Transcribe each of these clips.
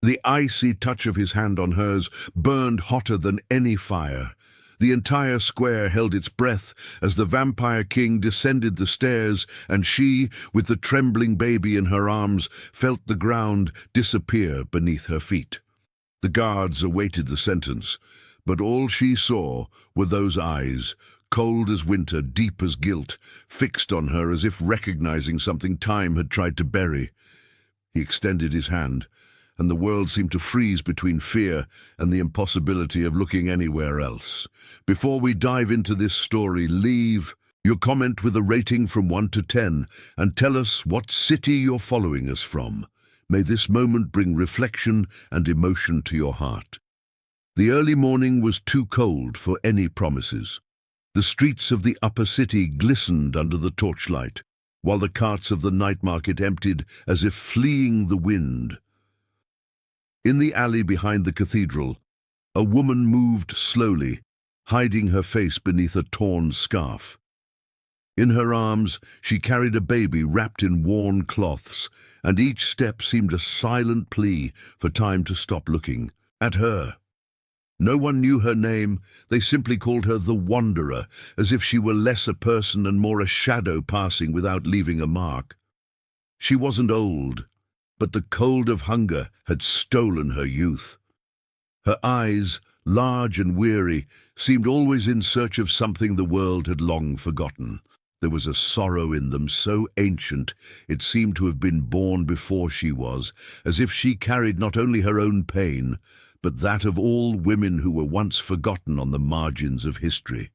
The icy touch of his hand on hers burned hotter than any fire. The entire square held its breath as the Vampire King descended the stairs, and she, with the trembling baby in her arms, felt the ground disappear beneath her feet. The guards awaited the sentence, but all she saw were those eyes, cold as winter, deep as guilt, fixed on her as if recognizing something time had tried to bury. He extended his hand, and the world seemed to freeze between fear and the impossibility of looking anywhere else. Before we dive into this story, leave your comment with a rating from 1 to 10 and tell us what city you're following us from. May this moment bring reflection and emotion to your heart. The early morning was too cold for any promises. The streets of the upper city glistened under the torchlight, while the carts of the night market emptied as if fleeing the wind. In the alley behind the cathedral, a woman moved slowly, hiding her face beneath a torn scarf. In her arms, she carried a baby wrapped in worn cloths, and each step seemed a silent plea for time to stop looking at her. No one knew her name. They simply called her the Wanderer, as if she were less a person and more a shadow passing without leaving a mark. She wasn't old, but the cold of hunger had stolen her youth. Her eyes, large and weary, seemed always in search of something the world had long forgotten. There was a sorrow in them so ancient it seemed to have been born before she was, as if she carried not only her own pain, but that of all women who were once forgotten on the margins of history.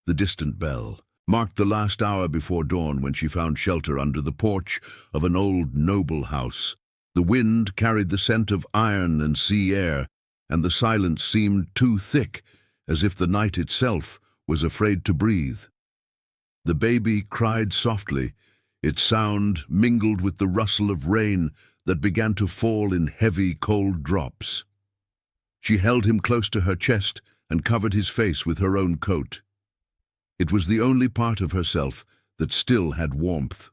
The distant bell marked the last hour before dawn when she found shelter under the porch of an old noble house. The wind carried the scent of iron and sea air, and the silence seemed too thick, as if the night itself was afraid to breathe. The baby cried softly, its sound mingled with the rustle of rain that began to fall in heavy, cold drops. She held him close to her chest and covered his face with her own coat. It was the only part of herself that still had warmth.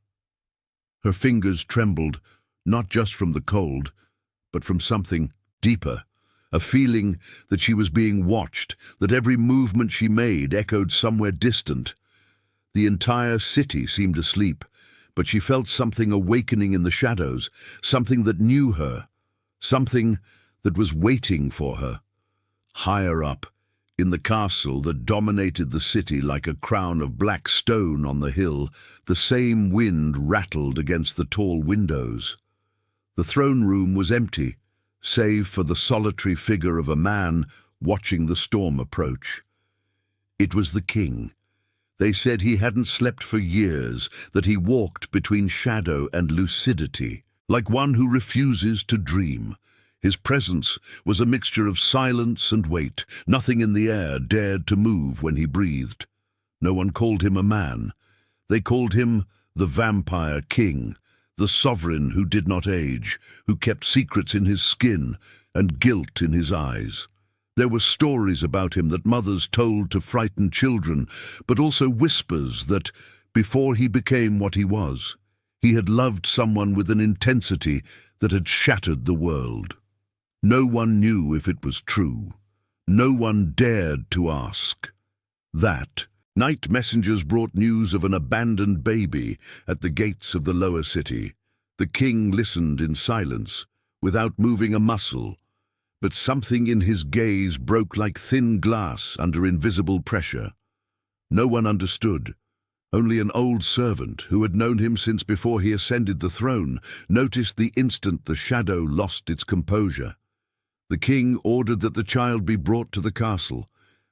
Her fingers trembled, not just from the cold, but from something deeper, a feeling that she was being watched, that every movement she made echoed somewhere distant. The entire city seemed asleep, but she felt something awakening in the shadows, something that knew her, something that was waiting for her. Higher up, in the castle that dominated the city like a crown of black stone on the hill, the same wind rattled against the tall windows. The throne room was empty, save for the solitary figure of a man watching the storm approach. It was the king. They said he hadn't slept for years, that he walked between shadow and lucidity, like one who refuses to dream. His presence was a mixture of silence and weight. Nothing in the air dared to move when he breathed. No one called him a man. They called him the Vampire King, the sovereign who did not age, who kept secrets in his skin and guilt in his eyes. There were stories about him that mothers told to frighten children, but also whispers that, before he became what he was, he had loved someone with an intensity that had shattered the world. No one knew if it was true. No one dared to ask. That night messengers brought news of an abandoned baby at the gates of the lower city. The king listened in silence, without moving a muscle, but something in his gaze broke like thin glass under invisible pressure. No one understood. Only an old servant, who had known him since before he ascended the throne, noticed the instant the shadow lost its composure. The king ordered that the child be brought to the castle,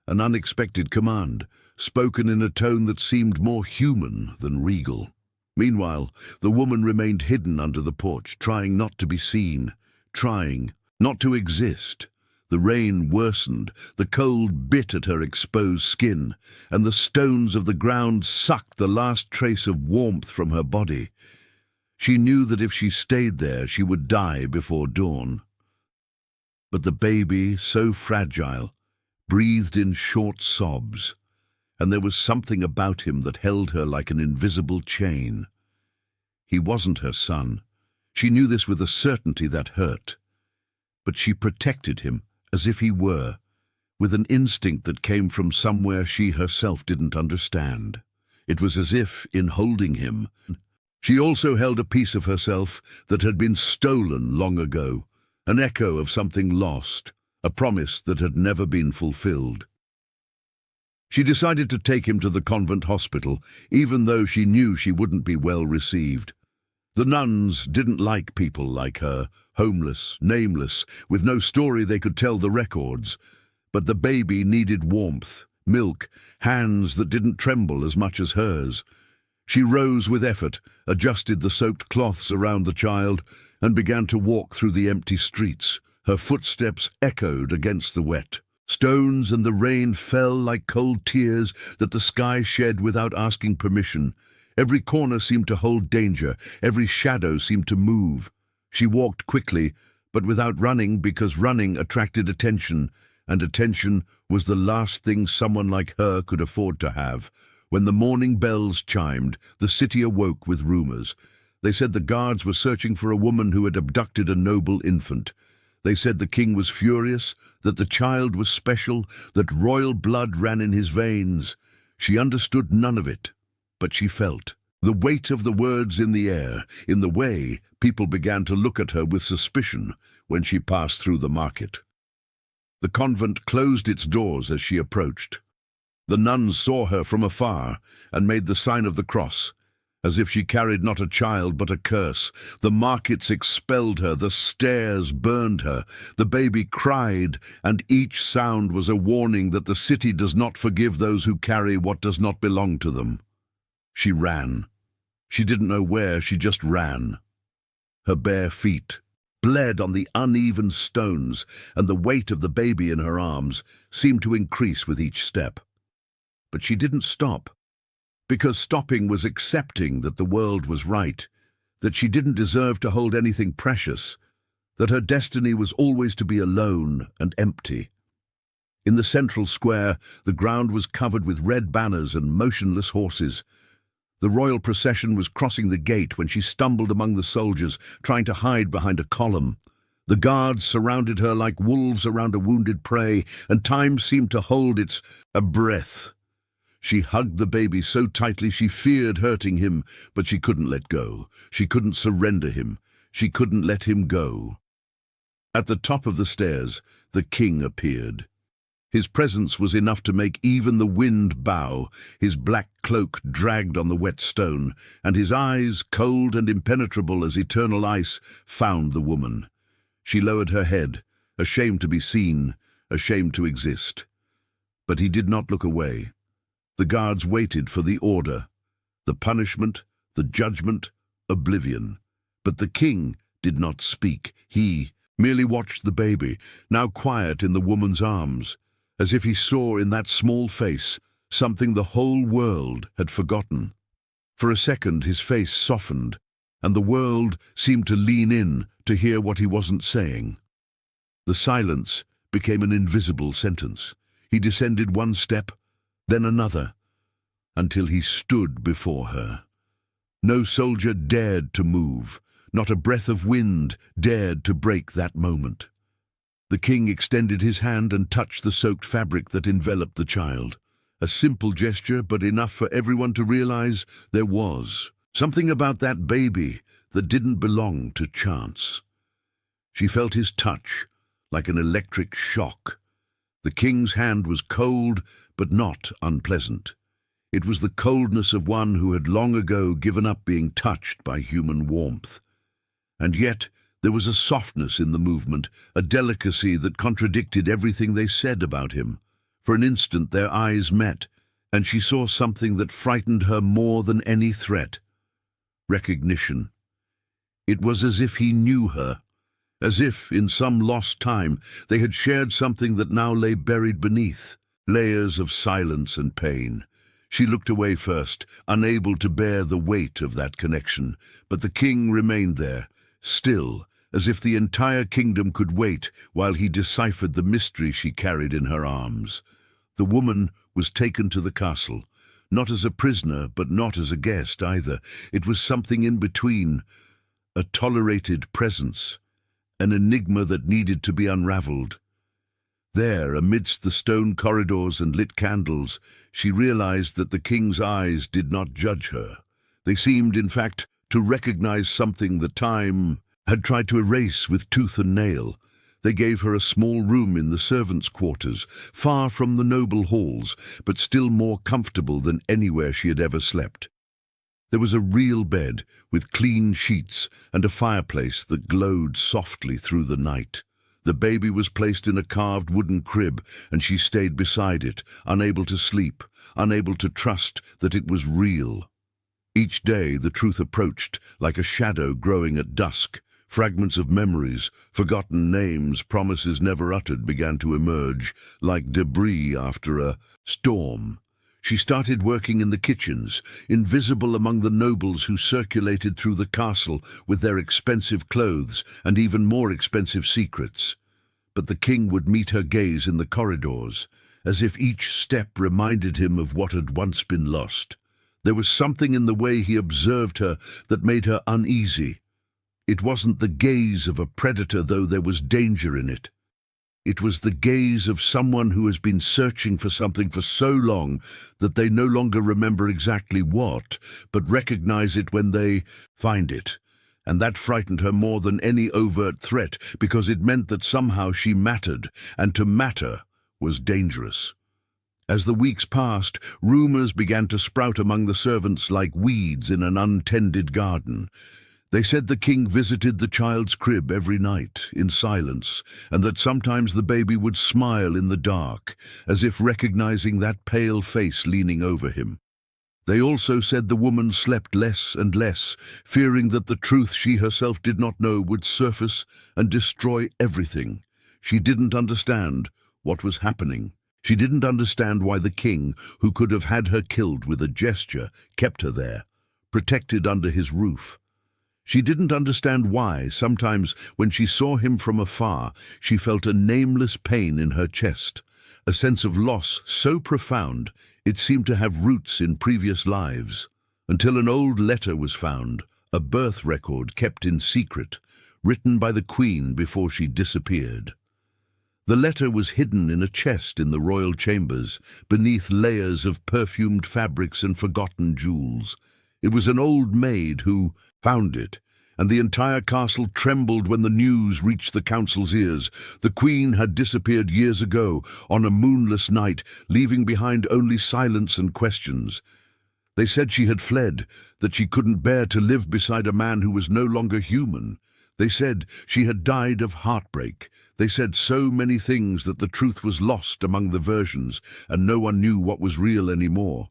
an unexpected command, spoken in a tone that seemed more human than regal. Meanwhile, the woman remained hidden under the porch, trying not to be seen, trying not to exist. The rain worsened, the cold bit at her exposed skin, and the stones of the ground sucked the last trace of warmth from her body. She knew that if she stayed there, she would die before dawn. But the baby, so fragile, breathed in short sobs, and there was something about him that held her like an invisible chain. He wasn't her son. She knew this with a certainty that hurt. but she protected him as if he were, with an instinct that came from somewhere she herself didn't understand. It was as if, in holding him, she also held a piece of herself that had been stolen long ago, an echo of something lost, a promise that had never been fulfilled. She decided to take him to the convent hospital, even though she knew she wouldn't be well received. The nuns didn't like people like her, homeless, nameless, with no story they could tell the records. But the baby needed warmth, milk, hands that didn't tremble as much as hers. She rose with effort, adjusted the soaked cloths around the child, and began to walk through the empty streets. Her footsteps echoed against the wet. Stones and the rain fell like cold tears that the sky shed without asking permission. Every corner seemed to hold danger, every shadow seemed to move. She walked quickly, but without running, because running attracted attention, and attention was the last thing someone like her could afford to have. When the morning bells chimed, the city awoke with rumors. They said the guards were searching for a woman who had abducted a noble infant. They said the king was furious, that the child was special, that royal blood ran in his veins. She understood none of it, but she felt the weight of the words in the air, in the way people began to look at her with suspicion when she passed through the market. The convent closed its doors as she approached. The nuns saw her from afar and made the sign of the cross, as if she carried not a child but a curse. The markets expelled her, the stairs burned her, the baby cried, and each sound was a warning that the city does not forgive those who carry what does not belong to them. She ran. She didn't know where, she just ran. Her bare feet bled on the uneven stones, and the weight of the baby in her arms seemed to increase with each step. But she didn't stop, because stopping was accepting that the world was right, that she didn't deserve to hold anything precious, that her destiny was always to be alone and empty. In the central square, the ground was covered with red banners and motionless horses. The royal procession was crossing the gate when she stumbled among the soldiers, trying to hide behind a column. The guards surrounded her like wolves around a wounded prey, and time seemed to hold its breath. She hugged the baby so tightly she feared hurting him, but she couldn't let go. She couldn't surrender him. She couldn't let him go. At the top of the stairs, the king appeared. His presence was enough to make even the wind bow. His black cloak dragged on the wet stone, and his eyes, cold and impenetrable as eternal ice, found the woman. She lowered her head, ashamed to be seen, ashamed to exist. But he did not look away. The guards waited for the order, the punishment, the judgment, oblivion. But the king did not speak. He merely watched the baby, now quiet in the woman's arms, as if he saw in that small face something the whole world had forgotten. For a second his face softened, and the world seemed to lean in to hear what he wasn't saying. The silence became an invisible sentence. He descended one step, then another, until he stood before her. No soldier dared to move, not a breath of wind dared to break that moment. The king extended his hand and touched the soaked fabric that enveloped the child. A simple gesture, but enough for everyone to realize there was something about that baby that didn't belong to chance. She felt his touch, like an electric shock. The king's hand was cold, but not unpleasant. It was the coldness of one who had long ago given up being touched by human warmth. And yet there was a softness in the movement, a delicacy that contradicted everything they said about him. For an instant their eyes met, and she saw something that frightened her more than any threat. Recognition. It was as if he knew her, as if, in some lost time, they had shared something that now lay buried beneath, layers of silence and pain. She looked away first, unable to bear the weight of that connection, but the king remained there, still, as if the entire kingdom could wait while he deciphered the mystery she carried in her arms. The woman was taken to the castle, not as a prisoner, but not as a guest either. It was something in between, a tolerated presence an enigma that needed to be unraveled. There, amidst the stone corridors and lit candles, she realized that the king's eyes did not judge her. They seemed, in fact, to recognize something that time had tried to erase with tooth and nail. They gave her a small room in the servants' quarters, far from the noble halls, but still more comfortable than anywhere she had ever slept. There was a real bed, with clean sheets and a fireplace that glowed softly through the night. The baby was placed in a carved wooden crib, and she stayed beside it, unable to sleep, unable to trust that it was real. Each day the truth approached, like a shadow growing at dusk. Fragments of memories, forgotten names, promises never uttered began to emerge, like debris after a storm. She started working in the kitchens, invisible among the nobles who circulated through the castle with their expensive clothes and even more expensive secrets. But the king would meet her gaze in the corridors, as if each step reminded him of what had once been lost. There was something in the way he observed her that made her uneasy. It wasn't the gaze of a predator, though there was danger in it. It was the gaze of someone who has been searching for something for so long that they no longer remember exactly what, but recognize it when they find it. And that frightened her more than any overt threat, because it meant that somehow she mattered, and to matter was dangerous. As the weeks passed, rumors began to sprout among the servants like weeds in an untended garden. They said the king visited the child's crib every night, in silence, and that sometimes the baby would smile in the dark, as if recognizing that pale face leaning over him. They also said the woman slept less and less, fearing that the truth she herself did not know would surface and destroy everything. She didn't understand what was happening. She didn't understand why the king, who could have had her killed with a gesture, kept her there, protected under his roof. She didn't understand why, sometimes when she saw him from afar, she felt a nameless pain in her chest, a sense of loss so profound it seemed to have roots in previous lives, until an old letter was found, a birth record kept in secret, written by the queen before she disappeared. The letter was hidden in a chest in the royal chambers, beneath layers of perfumed fabrics and forgotten jewels. It was an old maid who found it, and the entire castle trembled when the news reached the council's ears. The queen had disappeared years ago, on a moonless night, leaving behind only silence and questions. They said she had fled, that she couldn't bear to live beside a man who was no longer human. They said she had died of heartbreak. They said so many things that the truth was lost among the versions, and no one knew what was real anymore.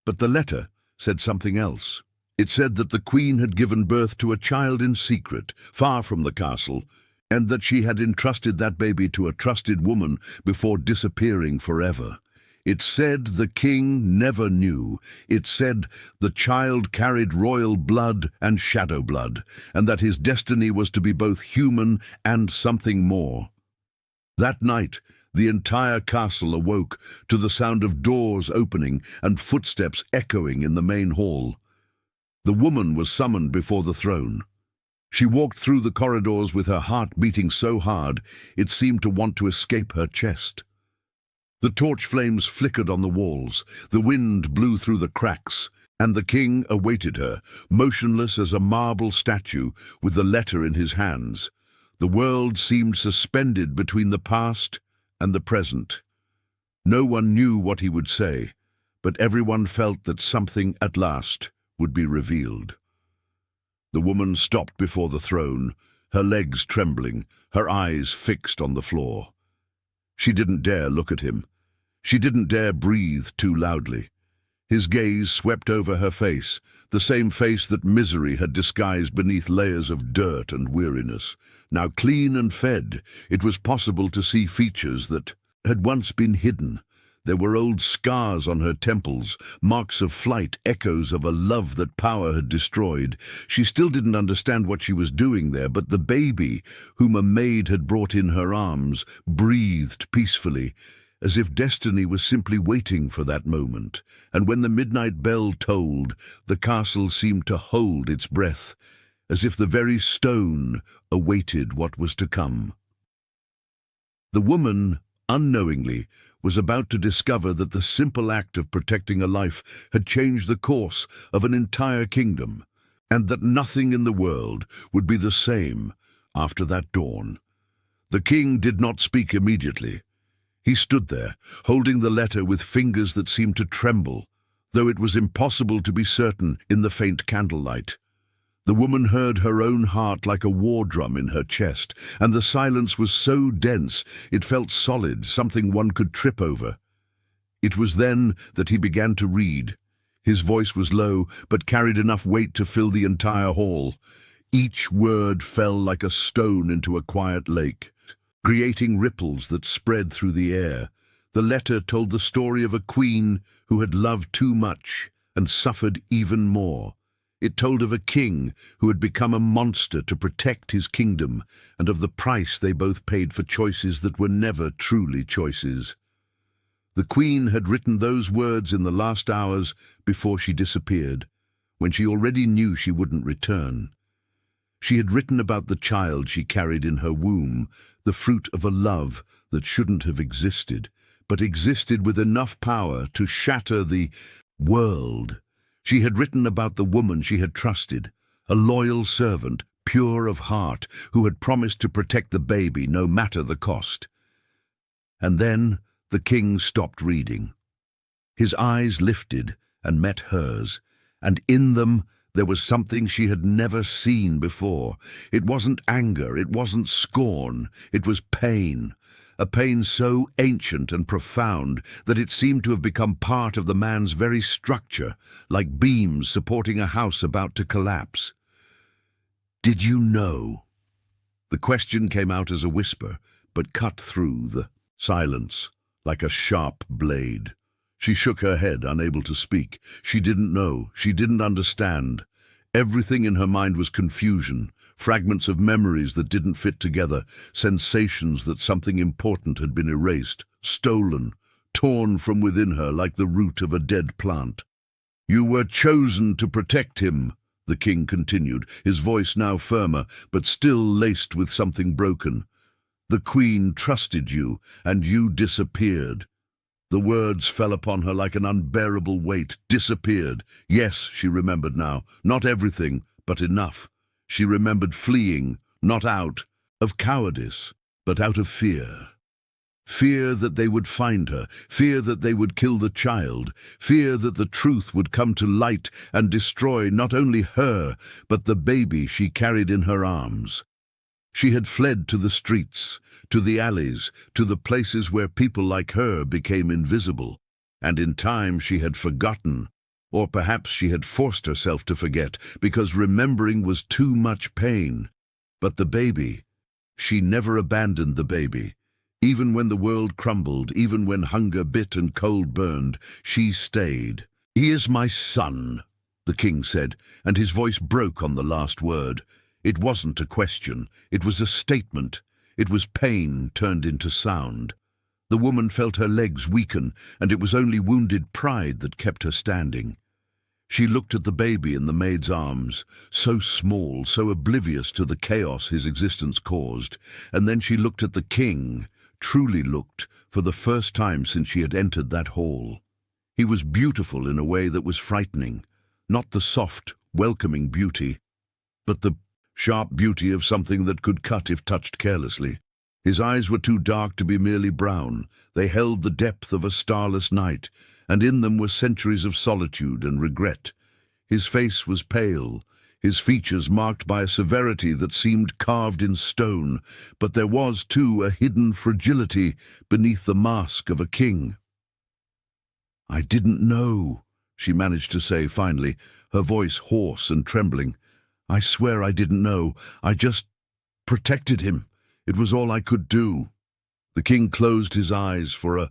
But the letter said something else. It said that the queen had given birth to a child in secret, far from the castle, and that she had entrusted that baby to a trusted woman before disappearing forever. It said the king never knew. It said the child carried royal blood and shadow blood, and that his destiny was to be both human and something more. That night, the entire castle awoke to the sound of doors opening and footsteps echoing in the main hall. The woman was summoned before the throne. She walked through the corridors with her heart beating so hard it seemed to want to escape her chest. The torch flames flickered on the walls, the wind blew through the cracks, and the king awaited her, motionless as a marble statue with the letter in his hands. The world seemed suspended between the past and the present. No one knew what he would say, but everyone felt that something at last would be revealed. The woman stopped before the throne, her legs trembling, her eyes fixed on the floor. She didn't dare look at him. She didn't dare breathe too loudly. His gaze swept over her face, the same face that misery had disguised beneath layers of dirt and weariness. Now clean and fed, it was possible to see features that had once been hidden. There were old scars on her temples, marks of flight, echoes of a love that power had destroyed. She still didn't understand what she was doing there, but the baby, whom a maid had brought in her arms, breathed peacefully, as if destiny was simply waiting for that moment. And when the midnight bell tolled, the castle seemed to hold its breath, as if the very stone awaited what was to come. The woman, unknowingly, was about to discover that the simple act of protecting a life had changed the course of an entire kingdom, and that nothing in the world would be the same after that dawn. The king did not speak immediately. He stood there, holding the letter with fingers that seemed to tremble, though it was impossible to be certain in the faint candlelight. The woman heard her own heart like a war drum in her chest, and the silence was so dense it felt solid, something one could trip over. It was then that he began to read. His voice was low, but carried enough weight to fill the entire hall. Each word fell like a stone into a quiet lake, creating ripples that spread through the air. The letter told the story of a queen who had loved too much and suffered even more. It told of a king who had become a monster to protect his kingdom, and of the price they both paid for choices that were never truly choices. The queen had written those words in the last hours before she disappeared, when she already knew she wouldn't return. She had written about the child she carried in her womb, the fruit of a love that shouldn't have existed, but existed with enough power to shatter the world. She had written about the woman she had trusted, a loyal servant, pure of heart, who had promised to protect the baby no matter the cost. And then the king stopped reading. His eyes lifted and met hers, and in them there was something she had never seen before. It wasn't anger, it wasn't scorn, it was pain. A pain so ancient and profound that it seemed to have become part of the man's very structure, like beams supporting a house about to collapse. "Did you know?" The question came out as a whisper, but cut through the silence like a sharp blade. She shook her head, unable to speak. She didn't know. She didn't understand. Everything in her mind was confusion, fragments of memories that didn't fit together, sensations that something important had been erased, stolen, torn from within her like the root of a dead plant. "You were chosen to protect him," the king continued, his voice now firmer, but still laced with something broken. "The queen trusted you, and you disappeared." The words fell upon her like an unbearable weight. Disappeared. Yes, she remembered now. Not everything, but enough. She remembered fleeing, not out of cowardice, but out of fear. Fear that they would find her, fear that they would kill the child, fear that the truth would come to light and destroy not only her, but the baby she carried in her arms. She had fled to the streets, to the alleys, to the places where people like her became invisible, and in time she had forgotten, or perhaps she had forced herself to forget, because remembering was too much pain. But the baby, she never abandoned the baby. Even when the world crumbled, even when hunger bit and cold burned, she stayed. "He is my son," the king said, and his voice broke on the last word. It wasn't a question, it was a statement. It was pain turned into sound. The woman felt her legs weaken, and it was only wounded pride that kept her standing. She looked at the baby in the maid's arms, so small, so oblivious to the chaos his existence caused, and then she looked at the king, truly looked, for the first time since she had entered that hall. He was beautiful in a way that was frightening, not the soft, welcoming beauty, but the sharp beauty of something that could cut if touched carelessly. His eyes were too dark to be merely brown. They held the depth of a starless night, and in them were centuries of solitude and regret. His face was pale, his features marked by a severity that seemed carved in stone, but there was, too, a hidden fragility beneath the mask of a king. "I didn't know," she managed to say finally, her voice hoarse and trembling. "I swear I didn't know. I just protected him. It was all I could do." The king closed his eyes for a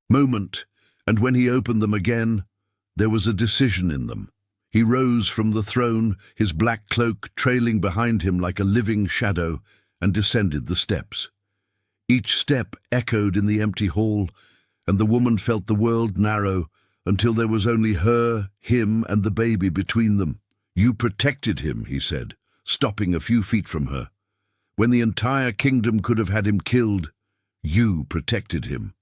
moment, and when he opened them again, there was a decision in them. He rose from the throne, his black cloak trailing behind him like a living shadow, and descended the steps. Each step echoed in the empty hall, and the woman felt the world narrow until there was only her, him, and the baby between them. "You protected him," he said, stopping a few feet from her. When the entire kingdom could have had him killed, you protected him.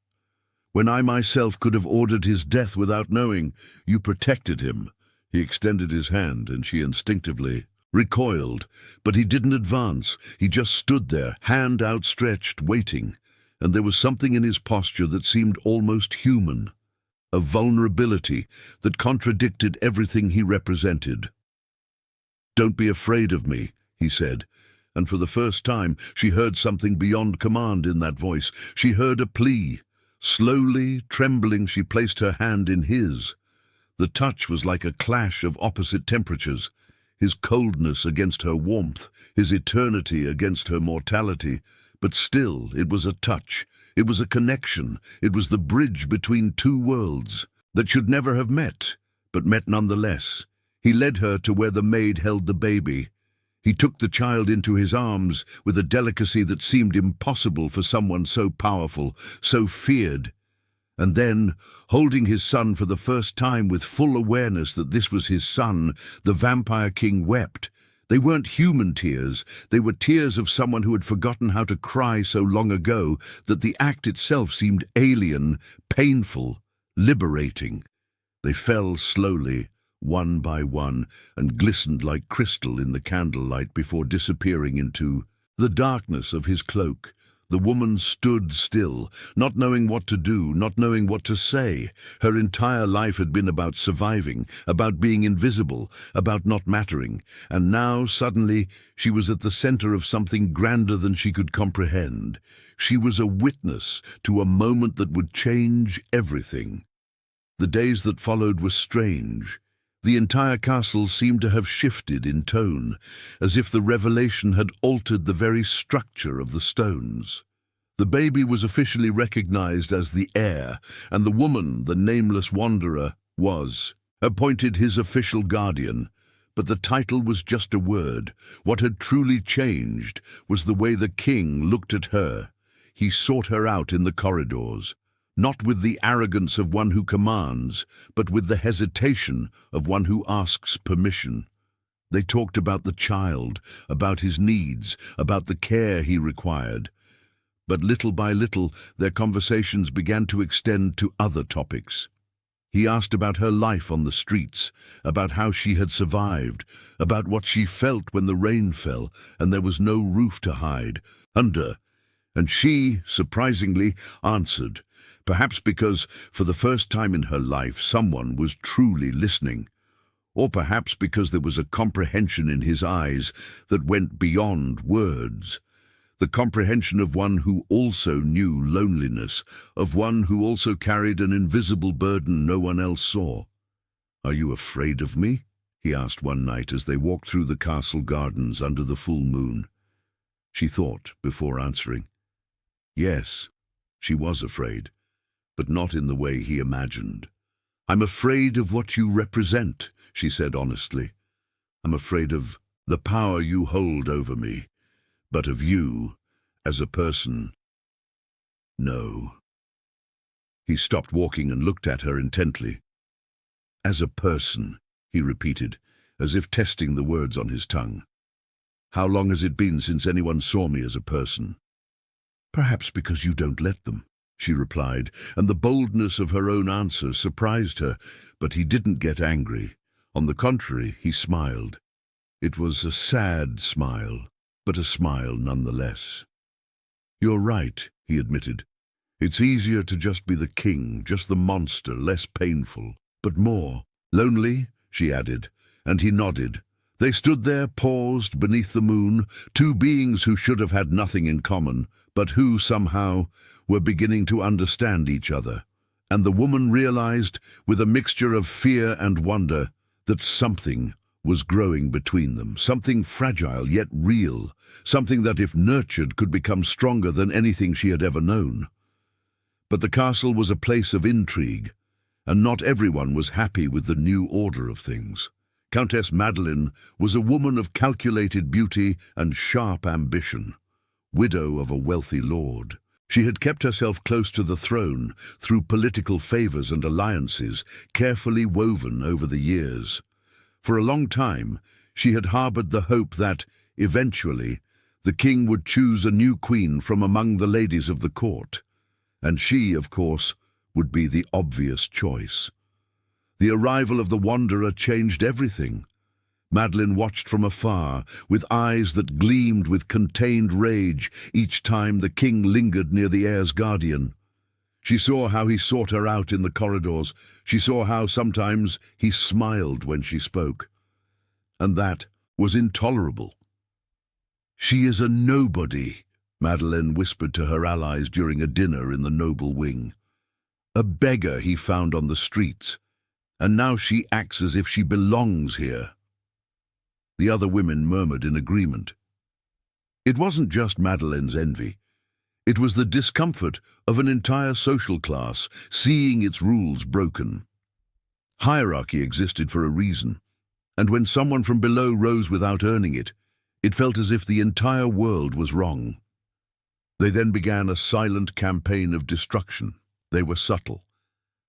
When I myself could have ordered his death without knowing, you protected him." He extended his hand, and she instinctively recoiled, but he didn't advance. He just stood there, hand outstretched, waiting, and there was something in his posture that seemed almost human, a vulnerability that contradicted everything he represented. "Don't be afraid of me," he said, and for the first time she heard something beyond command in that voice. She heard a plea. Slowly, trembling, she placed her hand in his. The touch was like a clash of opposite temperatures, his coldness against her warmth, his eternity against her mortality. But still, it was a touch. It was a connection. It was the bridge between two worlds that should never have met, but met nonetheless. He led her to where the maid held the baby. He took the child into his arms with a delicacy that seemed impossible for someone so powerful, so feared. And then, holding his son for the first time with full awareness that this was his son, the Vampire King wept. They weren't human tears. They were tears of someone who had forgotten how to cry so long ago that the act itself seemed alien, painful, liberating. They fell slowly, one by one, and glistened like crystal in the candlelight before disappearing into the darkness of his cloak. The woman stood still, not knowing what to do, not knowing what to say. Her entire life had been about surviving, about being invisible, about not mattering. And now, suddenly, she was at the center of something grander than she could comprehend. She was a witness to a moment that would change everything. The days that followed were strange. The entire castle seemed to have shifted in tone, as if the revelation had altered the very structure of the stones. The baby was officially recognized as the heir, and the woman, the nameless wanderer, was appointed his official guardian. But the title was just a word. What had truly changed was the way the king looked at her. He sought her out in the corridors, not with the arrogance of one who commands, but with the hesitation of one who asks permission. They talked about the child, about his needs, about the care he required. But little by little, their conversations began to extend to other topics. He asked about her life on the streets, about how she had survived, about what she felt when the rain fell and there was no roof to hide under. And she, surprisingly, answered, perhaps because, for the first time in her life, someone was truly listening. Or perhaps because there was a comprehension in his eyes that went beyond words. The comprehension of one who also knew loneliness, of one who also carried an invisible burden no one else saw. "Are you afraid of me?" he asked one night as they walked through the castle gardens under the full moon. She thought before answering. Yes, she was afraid, but not in the way he imagined. "I'm afraid of what you represent," she said honestly. "I'm afraid of the power you hold over me, but of you as a person, no." He stopped walking and looked at her intently. "As a person," he repeated, as if testing the words on his tongue. "How long has it been since anyone saw me as a person?" "Perhaps because you don't let them," she replied, and the boldness of her own answer surprised her, but he didn't get angry. On the contrary, he smiled. It was a sad smile, but a smile nonetheless. "You're right," he admitted. "It's easier to just be the king, just the monster, less painful, but more lonely," she added, and he nodded. They stood there, paused beneath the moon, two beings who should have had nothing in common, but who, somehow, were beginning to understand each other. And the woman realized, with a mixture of fear and wonder, that something was growing between them, something fragile yet real, something that, if nurtured, could become stronger than anything she had ever known. But the castle was a place of intrigue, and not everyone was happy with the new order of things. Countess Madeline was a woman of calculated beauty and sharp ambition, widow of a wealthy lord. She had kept herself close to the throne through political favors and alliances carefully woven over the years. For a long time, She had harbored the hope that, eventually, the king would choose a new queen from among the ladies of the court, and she, of course, would be the obvious choice. The arrival of the Wanderer changed everything. Madeline watched from afar, with eyes that gleamed with contained rage each time the king lingered near the heir's guardian. She saw how he sought her out in the corridors. She saw how sometimes he smiled when she spoke. And that was intolerable. "She is a nobody," Madeline whispered to her allies during a dinner in the noble wing. "A beggar he found on the streets, and now she acts as if she belongs here." The other women murmured in agreement. It wasn't just Madeline's envy. It was the discomfort of an entire social class seeing its rules broken. Hierarchy existed for a reason, and when someone from below rose without earning it, it felt as if the entire world was wrong. They then began a silent campaign of destruction. They were subtle.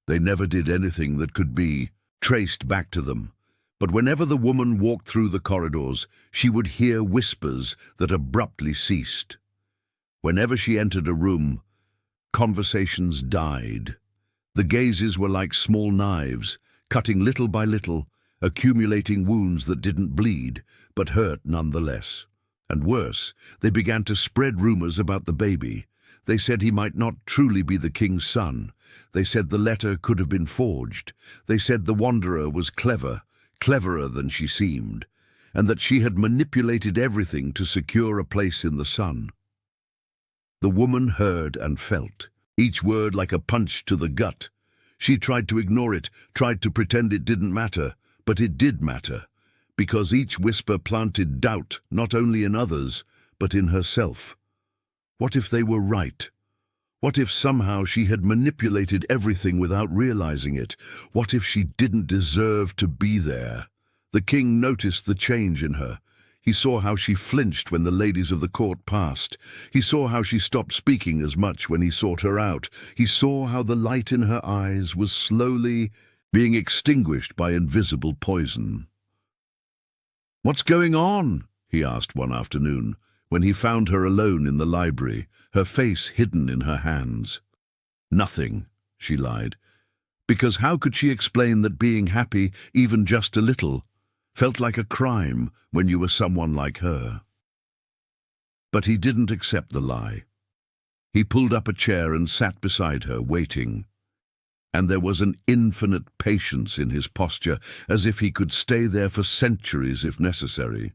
They never did anything that could be traced back to them. But whenever the woman walked through the corridors, she would hear whispers that abruptly ceased. Whenever she entered a room, conversations died. The gazes were like small knives, cutting little by little, accumulating wounds that didn't bleed, but hurt nonetheless. And worse, they began to spread rumors about the baby. They said he might not truly be the king's son. They said the letter could have been forged. They said the Wanderer was clever, cleverer than she seemed, and that she had manipulated everything to secure a place in the sun. The woman heard and felt, each word like a punch to the gut. She tried to ignore it, tried to pretend it didn't matter, but it did matter, because each whisper planted doubt not only in others, but in herself. What if they were right? What if somehow she had manipulated everything without realizing it? What if she didn't deserve to be there? The king noticed the change in her. He saw how she flinched when the ladies of the court passed. He saw how she stopped speaking as much when he sought her out. He saw how the light in her eyes was slowly being extinguished by invisible poison. "What's going on?" he asked one afternoon, when he found her alone in the library, her face hidden in her hands. "Nothing," she lied, because how could she explain that being happy, even just a little, felt like a crime when you were someone like her? But he didn't accept the lie. He pulled up a chair and sat beside her, waiting. And there was an infinite patience in his posture, as if he could stay there for centuries if necessary.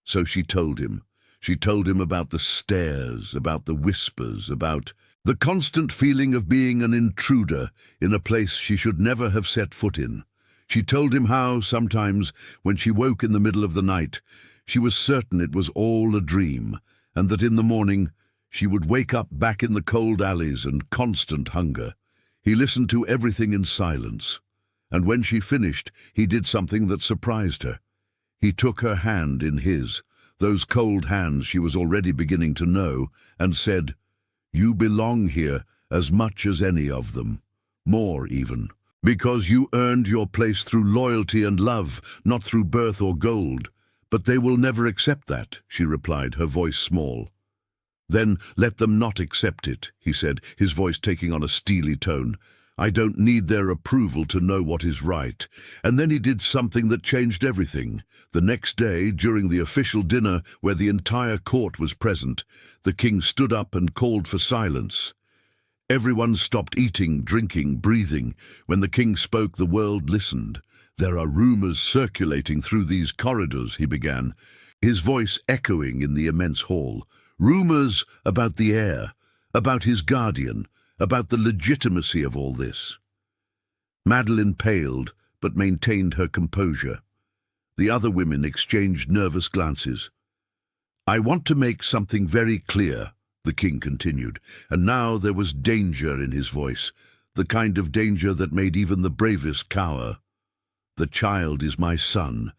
So she told him. She told him about the stares, about the whispers, about the constant feeling of being an intruder in a place she should never have set foot in. She told him how, sometimes, when she woke in the middle of the night, she was certain it was all a dream, and that in the morning she would wake up back in the cold alleys and constant hunger. He listened to everything in silence, and when she finished, he did something that surprised her. He took her hand in his, those cold hands she was already beginning to know, and said, "You belong here as much as any of them, more even, because you earned your place through loyalty and love, not through birth or gold. But they will never accept that," she replied, her voice small. "Then let them not accept it," he said, his voice taking on a steely tone. "I don't need their approval to know what is right." And then he did something that changed everything. The next day, during the official dinner where the entire court was present, the king stood up and called for silence. Everyone stopped eating, drinking, breathing. When the king spoke, the world listened. "There are rumors circulating through these corridors," he began, his voice echoing in the immense hall. "Rumors about the heir, about his guardian, about the legitimacy of all this." Madeline paled, but maintained her composure. The other women exchanged nervous glances. "I want to make something very clear," the king continued, and now there was danger in his voice, the kind of danger that made even the bravest cower. "The child is my son.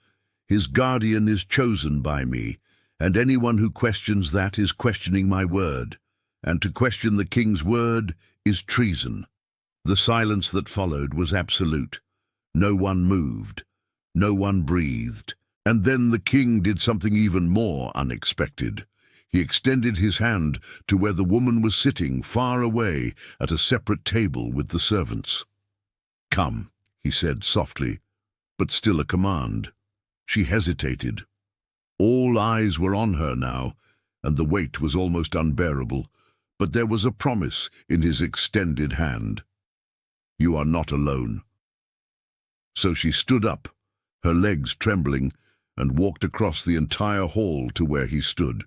His guardian is chosen by me, and anyone who questions that is questioning my word, and to question the king's word is treason." The silence that followed was absolute. No one moved. No one breathed. And then the king did something even more unexpected. He extended his hand to where the woman was sitting far away at a separate table with the servants. "Come," he said softly, but still a command. She hesitated. All eyes were on her now, and the weight was almost unbearable, but there was a promise in his extended hand. "You are not alone." So she stood up, her legs trembling, and walked across the entire hall to where he stood.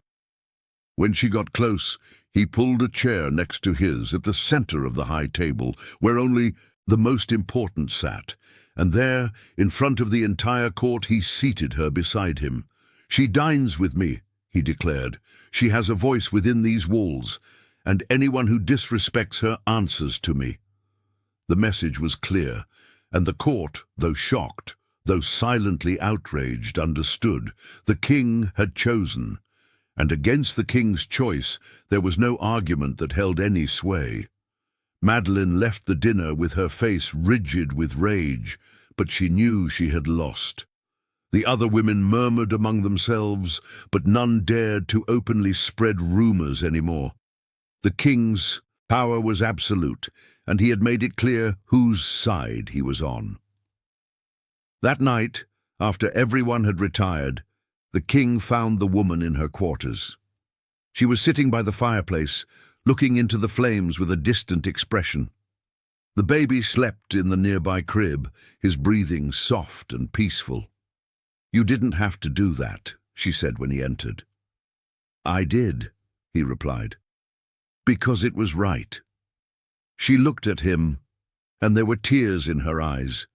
When she got close, he pulled a chair next to his at the center of the high table, where only the most important sat, and there, in front of the entire court, he seated her beside him. "She dines with me," he declared. "She has a voice within these walls, and anyone who disrespects her answers to me." The message was clear, and the court, though shocked, though silently outraged, understood. The king had chosen, and against the king's choice there was no argument that held any sway. Madeline left the dinner with her face rigid with rage, but she knew she had lost. The other women murmured among themselves, but none dared to openly spread rumors anymore. The king's power was absolute, and he had made it clear whose side he was on. That night, after everyone had retired, the king found the woman in her quarters. She was sitting by the fireplace, looking into the flames with a distant expression. The baby slept in the nearby crib, his breathing soft and peaceful. "You didn't have to do that," she said when he entered. "I did," he replied, "because it was right." She looked at him, and there were tears in her eyes,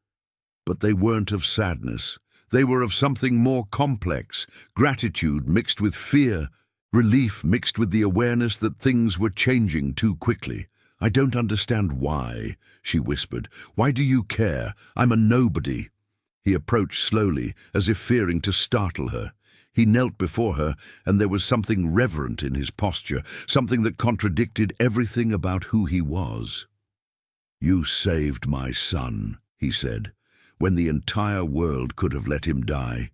but they weren't of sadness. They were of something more complex, gratitude mixed with fear, relief mixed with the awareness that things were changing too quickly. "I don't understand why," she whispered. "Why do you care? I'm a nobody." He approached slowly, as if fearing to startle her. He knelt before her, and there was something reverent in his posture, something that contradicted everything about who he was. "You saved my son," he said, "when the entire world could have let him die.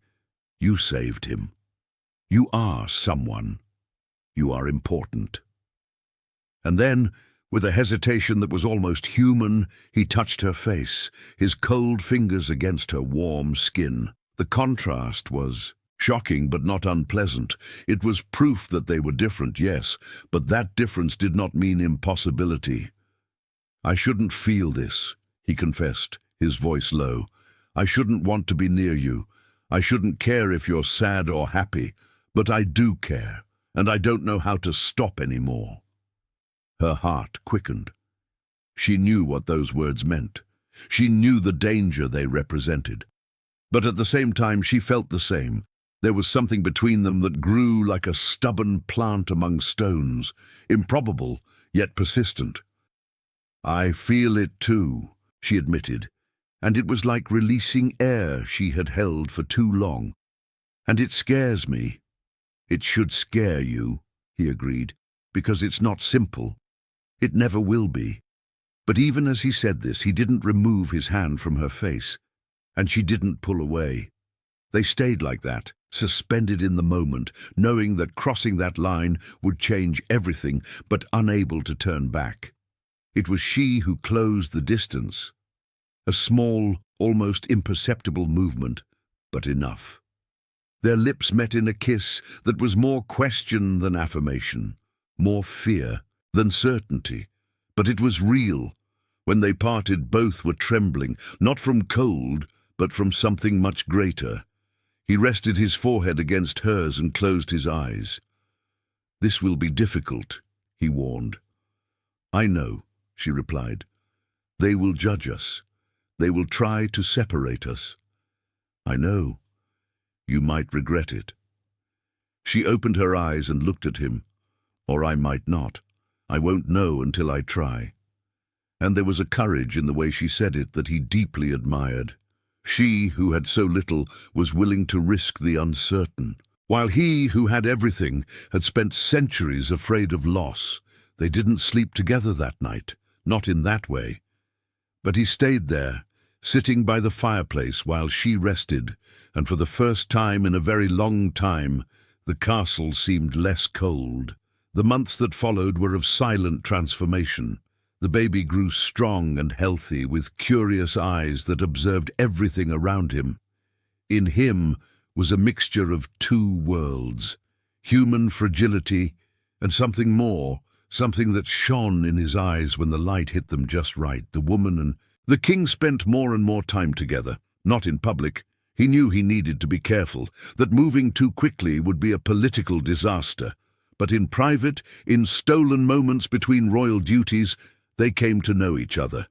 You saved him. You are someone. You are important." And then, with a hesitation that was almost human, he touched her face, his cold fingers against her warm skin. The contrast was shocking but not unpleasant. It was proof that they were different, yes, but that difference did not mean impossibility. "I shouldn't feel this," he confessed, his voice low. "I shouldn't want to be near you. I shouldn't care if you're sad or happy, but I do care, and I don't know how to stop anymore." Her heart quickened. She knew what those words meant. She knew the danger they represented. But at the same time, she felt the same. There was something between them that grew like a stubborn plant among stones, improbable, yet persistent. "I feel it too," she admitted, and it was like releasing air she had held for too long. "And it scares me." "It should scare you," he agreed, "because it's not simple. It never will be." But even as he said this, he didn't remove his hand from her face, and she didn't pull away. They stayed like that, suspended in the moment, knowing that crossing that line would change everything, but unable to turn back. It was she who closed the distance. A small, almost imperceptible movement, but enough. Their lips met in a kiss that was more question than affirmation, more fear than certainty. But it was real. When they parted, both were trembling, not from cold, but from something much greater. He rested his forehead against hers and closed his eyes. "This will be difficult," he warned. "I know," she replied. "They will judge us. They will try to separate us." "I know. You might regret it." She opened her eyes and looked at him. "Or I might not. I won't know until I try." And there was a courage in the way she said it that he deeply admired. She, who had so little, was willing to risk the uncertain, while he, who had everything, had spent centuries afraid of loss. They didn't sleep together that night, not in that way. But he stayed there, sitting by the fireplace while she rested, and for the first time in a very long time, the castle seemed less cold. The months that followed were of silent transformation. The baby grew strong and healthy, with curious eyes that observed everything around him. In him was a mixture of two worlds, human fragility and something more, something that shone in his eyes when the light hit them just right. The woman and the king spent more and more time together, not in public. He knew he needed to be careful, that moving too quickly would be a political disaster. But in private, in stolen moments between royal duties, they came to know each other.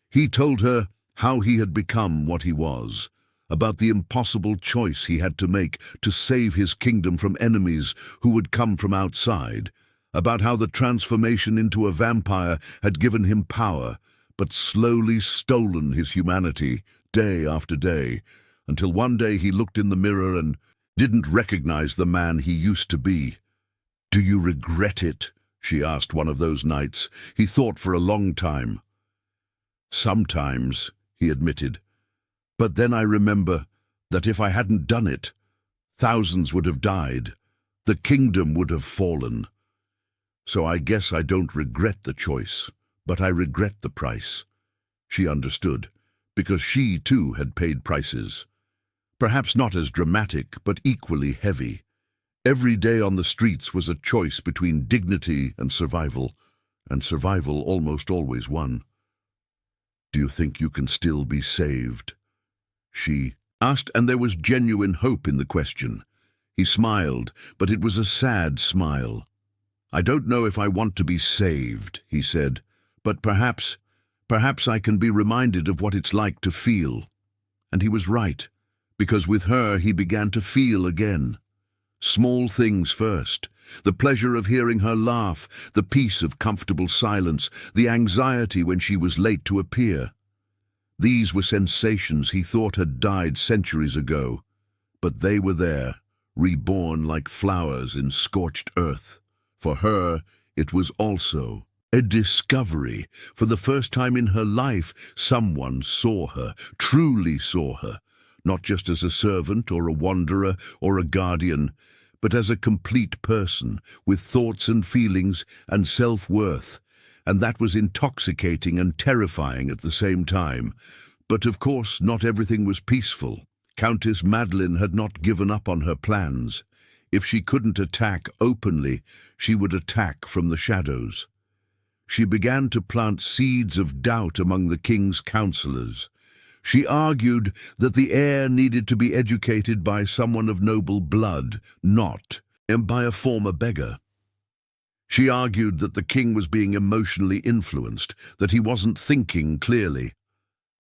He told her how he had become what he was, about the impossible choice he had to make to save his kingdom from enemies who would come from outside, about how the transformation into a vampire had given him power, but slowly stolen his humanity day after day, until one day he looked in the mirror and didn't recognize the man he used to be. "Do you regret it?" she asked one of those nights. He thought for a long time. "Sometimes," he admitted. "But then I remember that if I hadn't done it, thousands would have died. The kingdom would have fallen. So I guess I don't regret the choice, but I regret the price." She understood, because she too had paid prices. Perhaps not as dramatic, but equally heavy. Every day on the streets was a choice between dignity and survival almost always won. "Do you think you can still be saved?" she asked, and there was genuine hope in the question. He smiled, but it was a sad smile. "I don't know if I want to be saved," he said, "but perhaps I can be reminded of what it's like to feel." And he was right, because with her he began to feel again. Small things first, the pleasure of hearing her laugh, the peace of comfortable silence, the anxiety when she was late to appear. These were sensations he thought had died centuries ago, but they were there, reborn like flowers in scorched earth. For her, it was also a discovery. For the first time in her life, someone saw her, truly saw her, not just as a servant or a wanderer or a guardian, but as a complete person with thoughts and feelings and self-worth. And that was intoxicating and terrifying at the same time. But of course, not everything was peaceful. Countess Madeline had not given up on her plans. If she couldn't attack openly, she would attack from the shadows. She began to plant seeds of doubt among the king's counselors. She argued that the heir needed to be educated by someone of noble blood, not by a former beggar. She argued that the king was being emotionally influenced, that he wasn't thinking clearly.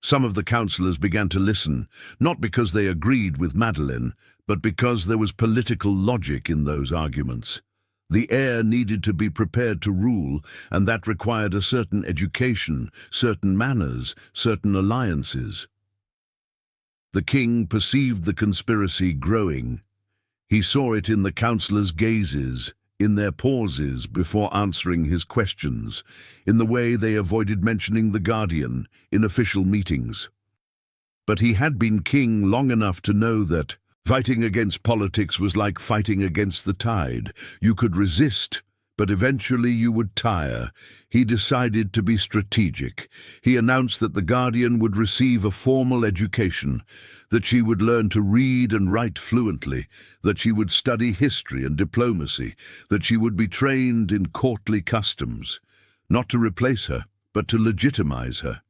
Some of the councillors began to listen, not because they agreed with Madeline, but because there was political logic in those arguments. The heir needed to be prepared to rule, and that required a certain education, certain manners, certain alliances. The king perceived the conspiracy growing. He saw it in the councillors' gazes, in their pauses before answering his questions, in the way they avoided mentioning the Guardian in official meetings. But he had been king long enough to know that fighting against politics was like fighting against the tide. You could resist, but eventually you would tire. He decided to be strategic. He announced that the Guardian would receive a formal education, that she would learn to read and write fluently, that she would study history and diplomacy, that she would be trained in courtly customs, not to replace her, but to legitimize her.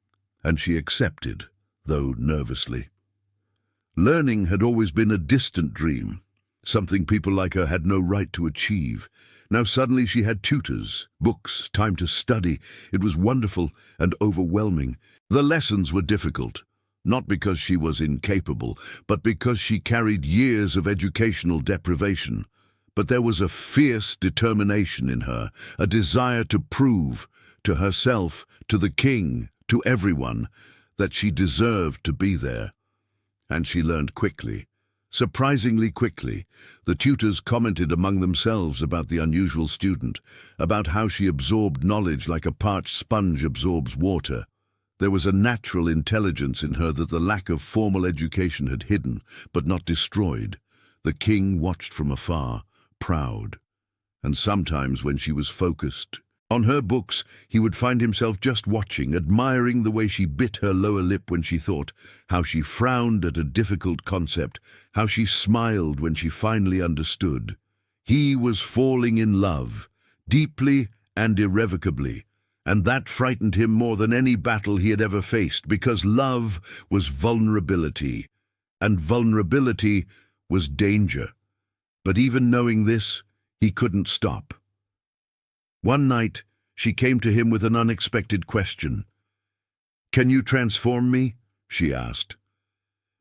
And she accepted, though nervously. Learning had always been a distant dream, something people like her had no right to achieve. Now suddenly she had tutors, books, time to study. It was wonderful and overwhelming. The lessons were difficult, not because she was incapable, but because she carried years of educational deprivation. But there was a fierce determination in her, a desire to prove, to herself, to the king, to everyone, that she deserved to be there. And she learned quickly. Surprisingly quickly, the tutors commented among themselves about the unusual student, about how she absorbed knowledge like a parched sponge absorbs water. There was a natural intelligence in her that the lack of formal education had hidden, but not destroyed. The king watched from afar, proud. And sometimes when she was focused on her books, he would find himself just watching, admiring the way she bit her lower lip when she thought, how she frowned at a difficult concept, how she smiled when she finally understood. He was falling in love, deeply and irrevocably, and that frightened him more than any battle he had ever faced, because love was vulnerability, and vulnerability was danger. But even knowing this, he couldn't stop. One night, she came to him with an unexpected question. "Can you transform me?" she asked.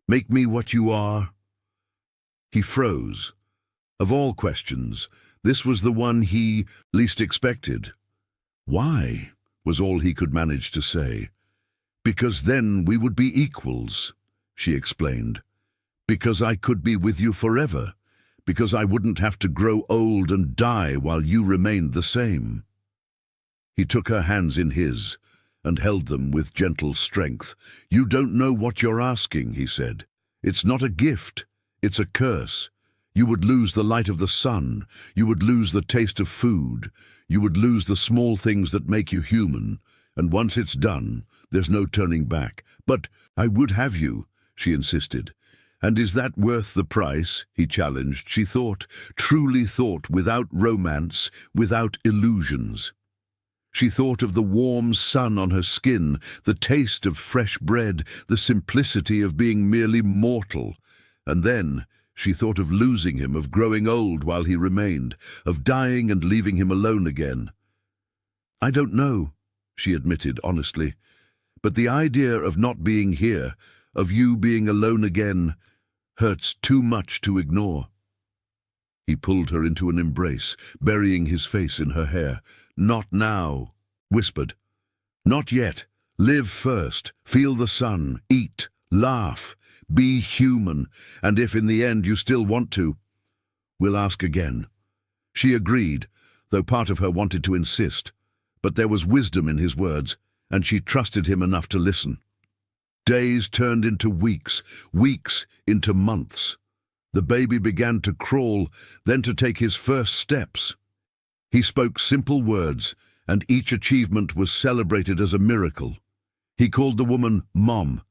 "Make me what you are?" He froze. Of all questions, this was the one he least expected. "Why?" was all he could manage to say. "Because then we would be equals," she explained. "Because I could be with you forever. Because I wouldn't have to grow old and die while you remained the same." He took her hands in his and held them with gentle strength. "You don't know what you're asking," he said. "It's not a gift, it's a curse. You would lose the light of the sun, you would lose the taste of food, you would lose the small things that make you human, and once it's done, there's no turning back." "But I would have you," she insisted. "And is that worth the price?" he challenged. She thought, truly thought, without romance, without illusions. She thought of the warm sun on her skin, the taste of fresh bread, the simplicity of being merely mortal. And then she thought of losing him, of growing old while he remained, of dying and leaving him alone again. "I don't know," she admitted honestly, "but the idea of not being here, of you being alone again, hurts too much to ignore." He pulled her into an embrace, burying his face in her hair. "Not now," whispered. "Not yet. Live first. Feel the sun. Eat. Laugh. Be human. And if in the end you still want to, we'll ask again." She agreed, though part of her wanted to insist. But there was wisdom in his words, and she trusted him enough to listen. Days turned into weeks, weeks into months. The baby began to crawl, then to take his first steps. He spoke simple words, and each achievement was celebrated as a miracle. He called the woman Mom,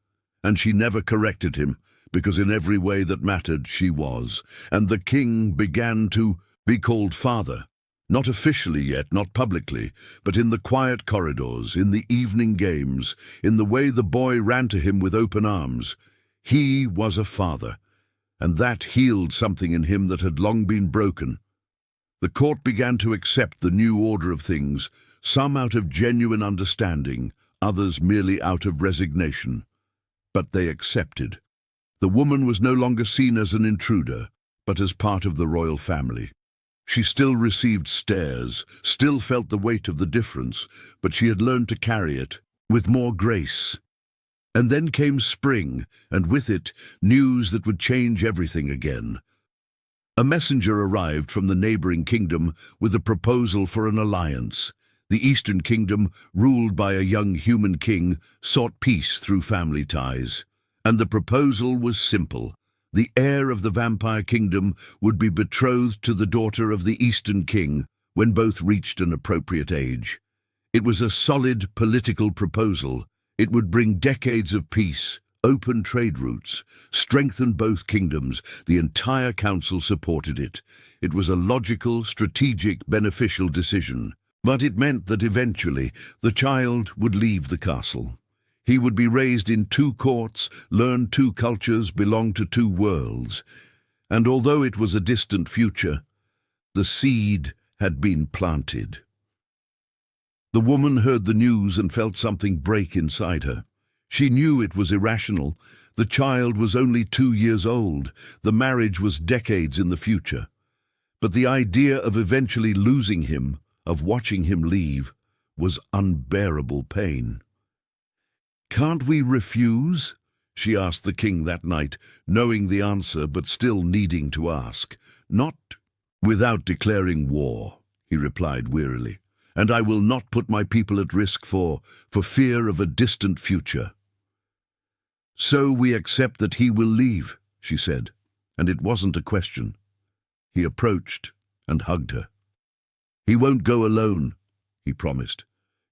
and she never corrected him, because in every way that mattered she was. And the king began to be called Father. Not officially yet, not publicly, but in the quiet corridors, in the evening games, in the way the boy ran to him with open arms. He was a father, and that healed something in him that had long been broken. The court began to accept the new order of things, some out of genuine understanding, others merely out of resignation. But they accepted. The woman was no longer seen as an intruder, but as part of the royal family. She still received stares, still felt the weight of the difference, but she had learned to carry it with more grace. And then came spring, and with it, news that would change everything again. A messenger arrived from the neighboring kingdom with a proposal for an alliance. The Eastern Kingdom, ruled by a young human king, sought peace through family ties. And the proposal was simple. The heir of the Vampire Kingdom would be betrothed to the daughter of the Eastern King when both reached an appropriate age. It was a solid political proposal. It would bring decades of peace, open trade routes, strengthen both kingdoms. The entire council supported it. It was a logical, strategic, beneficial decision. But it meant that eventually the child would leave the castle. He would be raised in two courts, learn two cultures, belong to two worlds. And although it was a distant future, the seed had been planted. The woman heard the news and felt something break inside her. She knew it was irrational. The child was only 2 years old. The marriage was decades in the future. But the idea of eventually losing him, of watching him leave, was unbearable pain. "Can't we refuse?" she asked the king that night, knowing the answer but still needing to ask. "Not without declaring war," he replied wearily. and I will not put my people at risk for fear of a distant future. So we accept that he will leave, she said, and it wasn't a question. He approached and hugged her. He won't go alone, he promised.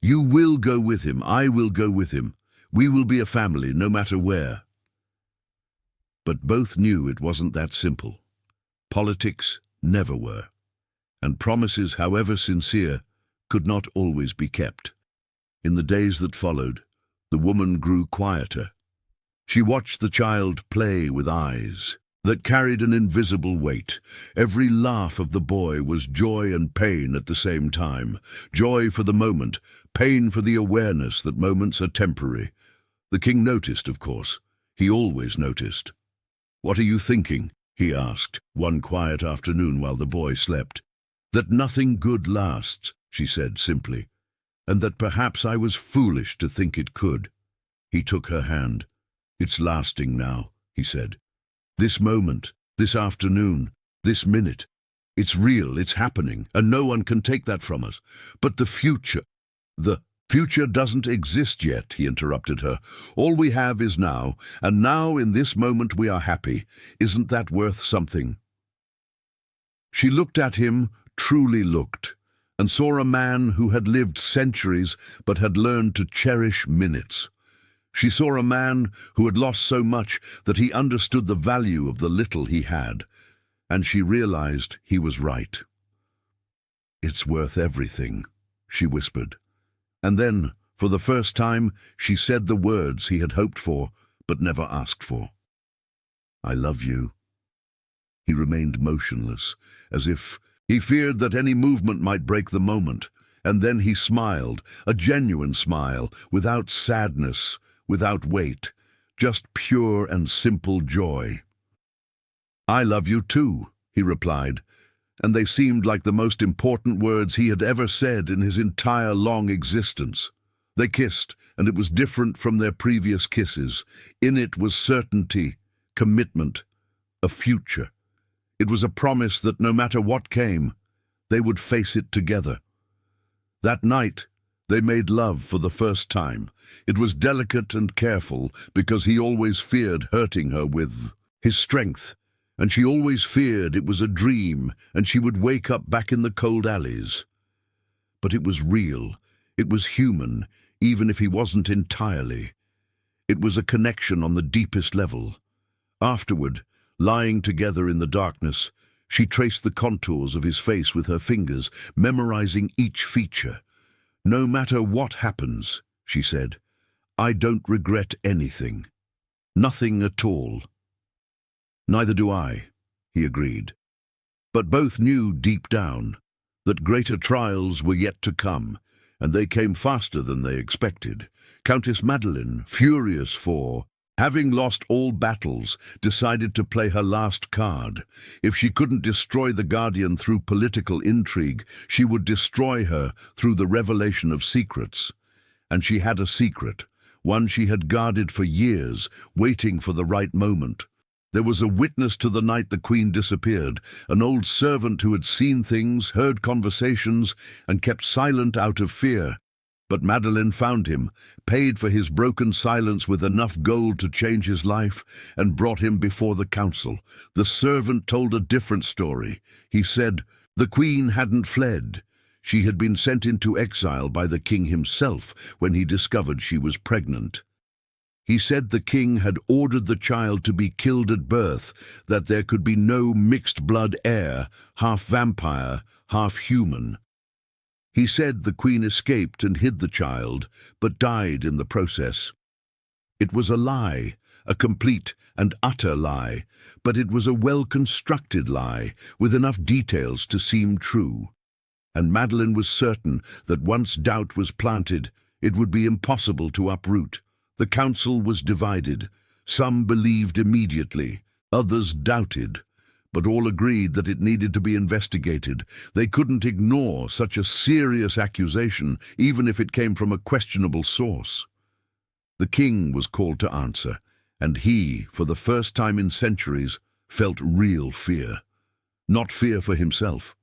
You will go with him, I will go with him. We will be a family, no matter where. But both knew it wasn't that simple. Politics never were, and promises, however sincere, could not always be kept. In the days that followed, the woman grew quieter. She watched the child play with eyes that carried an invisible weight. Every laugh of the boy was joy and pain at the same time. Joy for the moment, pain for the awareness that moments are temporary. The king noticed, of course. He always noticed. "What are you thinking?" he asked, one quiet afternoon while the boy slept. "That nothing good lasts," she said simply, "and that perhaps I was foolish to think it could." He took her hand. "It's lasting now," he said. "This moment, this afternoon, this minute. It's real, it's happening, and no one can take that from us. But the future doesn't exist yet," he interrupted her. "All we have is now, and now in this moment we are happy. Isn't that worth something?" She looked at him, truly looked, and saw a man who had lived centuries but had learned to cherish minutes. She saw a man who had lost so much that he understood the value of the little he had, and she realized he was right. "It's worth everything," she whispered. And then, for the first time, she said the words he had hoped for but never asked for. "I love you." He remained motionless, as if he feared that any movement might break the moment, and then he smiled, a genuine smile, without sadness, without weight, just pure and simple joy. "I love you too," he replied, and they seemed like the most important words he had ever said in his entire long existence. They kissed, and it was different from their previous kisses. In it was certainty, commitment, a future. It was a promise that no matter what came, they would face it together. That night, they made love for the first time. It was delicate and careful because he always feared hurting her with his strength, and she always feared it was a dream and she would wake up back in the cold alleys. But it was real, it was human, even if he wasn't entirely. It was a connection on the deepest level. Afterward, lying together in the darkness, she traced the contours of his face with her fingers, memorizing each feature. "No matter what happens," she said, "I don't regret anything. Nothing at all." "Neither do I," he agreed. But both knew deep down that greater trials were yet to come, and they came faster than they expected. Countess Madeleine, furious for having lost all battles, decided to play her last card. If she couldn't destroy the Guardian through political intrigue, she would destroy her through the revelation of secrets. And she had a secret, one she had guarded for years, waiting for the right moment. There was a witness to the night the Queen disappeared, an old servant who had seen things, heard conversations, and kept silent out of fear. But Madeleine found him, paid for his broken silence with enough gold to change his life, and brought him before the council. The servant told a different story. He said the Queen hadn't fled. She had been sent into exile by the king himself when he discovered she was pregnant. He said the king had ordered the child to be killed at birth, that there could be no mixed-blood heir, half vampire, half human. He said the Queen escaped and hid the child, but died in the process. It was a lie, a complete and utter lie, but it was a well-constructed lie, with enough details to seem true. And Madeleine was certain that once doubt was planted, it would be impossible to uproot. The council was divided. Some believed immediately, others doubted, but all agreed that it needed to be investigated. They couldn't ignore such a serious accusation, even if it came from a questionable source. The king was called to answer, and he, for the first time in centuries, felt real fear. Not fear for himself.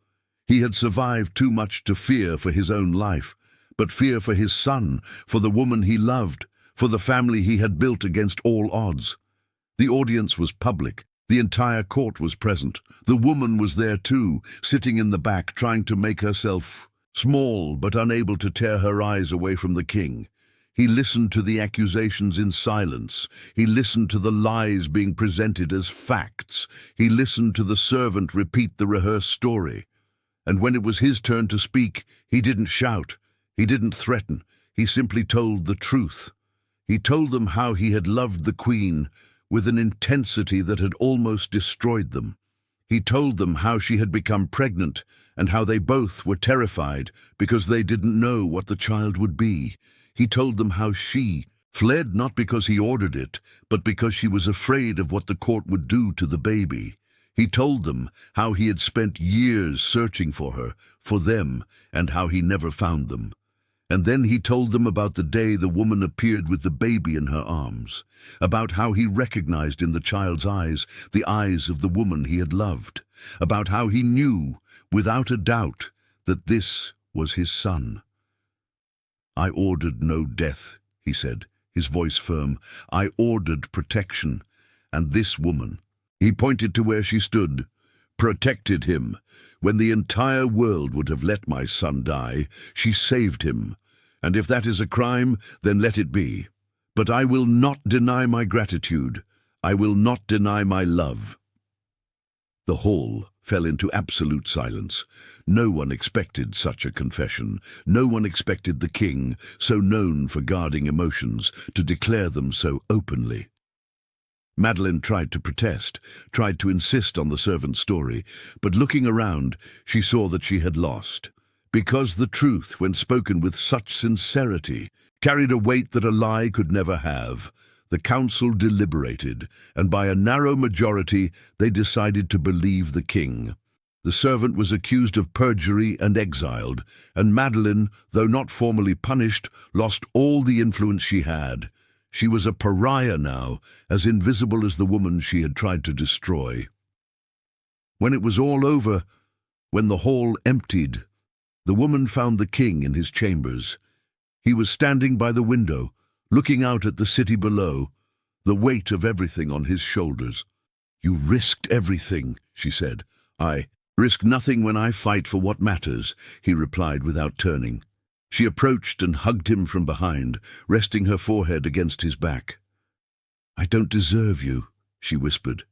He had survived too much to fear for his own life, but fear for his son, for the woman he loved, for the family he had built against all odds. The audience was public. The entire court was present. The woman was there too, sitting in the back, trying to make herself small but unable to tear her eyes away from the king. He listened to the accusations in silence. He listened to the lies being presented as facts. He listened to the servant repeat the rehearsed story. And when it was his turn to speak, he didn't shout. He didn't threaten. He simply told the truth. He told them how he had loved the queen with an intensity that had almost destroyed them. He told them how she had become pregnant and how they both were terrified because they didn't know what the child would be. He told them how she fled not because he ordered it, but because she was afraid of what the court would do to the baby. He told them how he had spent years searching for her, for them, and how he never found them. And then he told them about the day the woman appeared with the baby in her arms, about how he recognized in the child's eyes the eyes of the woman he had loved, about how he knew, without a doubt, that this was his son. "I ordered no death," he said, his voice firm. "I ordered protection, and this woman," he pointed to where she stood, "protected him. When the entire world would have let my son die, she saved him. And if that is a crime, then let it be. But I will not deny my gratitude. I will not deny my love." The hall fell into absolute silence. No one expected such a confession. No one expected the king, so known for guarding emotions, to declare them so openly. Madeleine tried to protest, tried to insist on the servant's story, but looking around, she saw that she had lost. Because the truth, when spoken with such sincerity, carried a weight that a lie could never have. The council deliberated, and by a narrow majority they decided to believe the king. The servant was accused of perjury and exiled, and Madeleine, though not formally punished, lost all the influence she had. She was a pariah now, as invisible as the woman she had tried to destroy. When it was all over, when the hall emptied, the woman found the king in his chambers. He was standing by the window, looking out at the city below, the weight of everything on his shoulders. "You risked everything," she said. "I risk nothing when I fight for what matters," he replied without turning. She approached and hugged him from behind, resting her forehead against his back. "I don't deserve you," she whispered.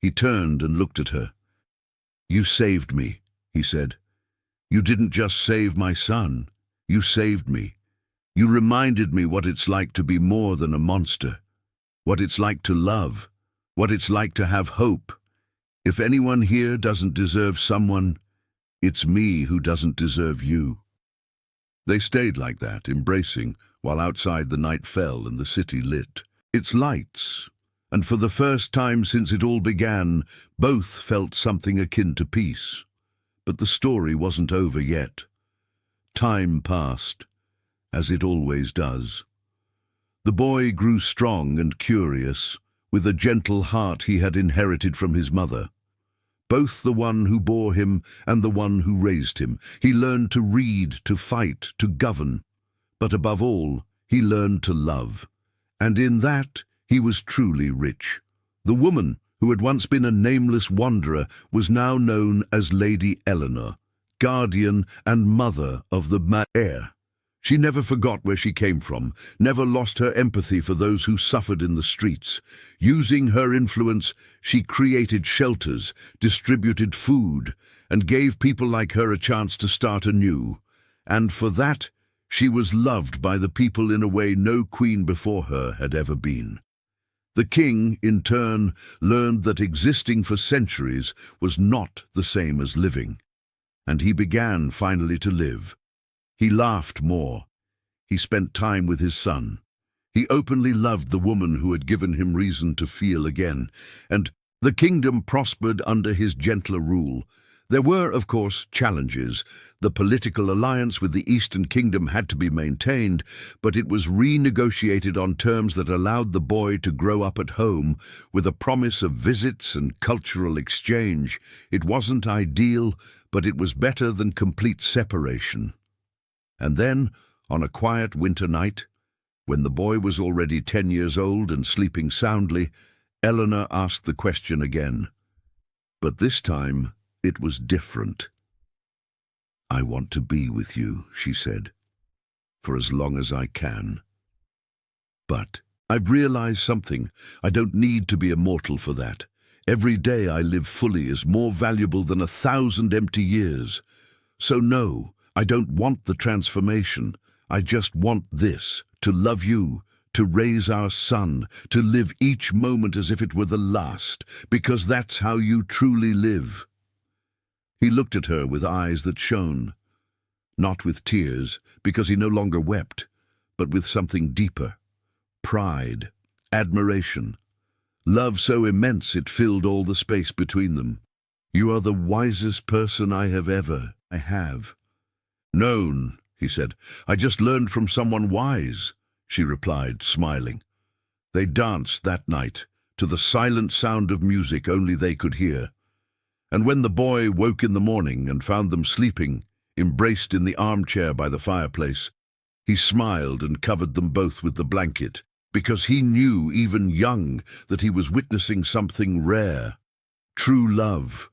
He turned and looked at her. "You saved me," he said. "You didn't just save my son. You saved me. You reminded me what it's like to be more than a monster, what it's like to love, what it's like to have hope. If anyone here doesn't deserve someone, it's me who doesn't deserve you." They stayed like that, embracing, while outside the night fell and the city lit its lights, and for the first time since it all began, both felt something akin to peace. But the story wasn't over yet. Time passed, as it always does. The boy grew strong and curious, with a gentle heart he had inherited from his mother. Both the one who bore him and the one who raised him. He learned to read, to fight, to govern. But above all, he learned to love. And in that, he was truly rich. The woman, who had once been a nameless wanderer, was now known as Lady Eleanor, guardian and mother of the heir. She never forgot where she came from, never lost her empathy for those who suffered in the streets. Using her influence, she created shelters, distributed food, and gave people like her a chance to start anew. And for that, she was loved by the people in a way no queen before her had ever been. The king, in turn, learned that existing for centuries was not the same as living. And he began finally to live. He laughed more. He spent time with his son. He openly loved the woman who had given him reason to feel again. And the kingdom prospered under his gentler rule. There were, of course, challenges. The political alliance with the Eastern Kingdom had to be maintained, but it was renegotiated on terms that allowed the boy to grow up at home with a promise of visits and cultural exchange. It wasn't ideal, but it was better than complete separation. And then, on a quiet winter night, when the boy was already 10 years old and sleeping soundly, Eleanor asked the question again. But this time, it was different. "I want to be with you," she said, "for as long as I can. But I've realized something. I don't need to be immortal for that. Every day I live fully is more valuable than 1,000 empty years. So no, I don't want the transformation. I just want this, to love you, to raise our son, to live each moment as if it were the last, because that's how you truly live." He looked at her with eyes that shone, not with tears, because he no longer wept, but with something deeper: pride, admiration, love so immense it filled all the space between them. "You are the wisest person I have known," he said. "I just learned from someone wise," she replied, smiling. They danced that night, to the silent sound of music only they could hear. And when the boy woke in the morning and found them sleeping, embraced in the armchair by the fireplace, he smiled and covered them both with the blanket, because he knew, even young, that he was witnessing something rare: true love.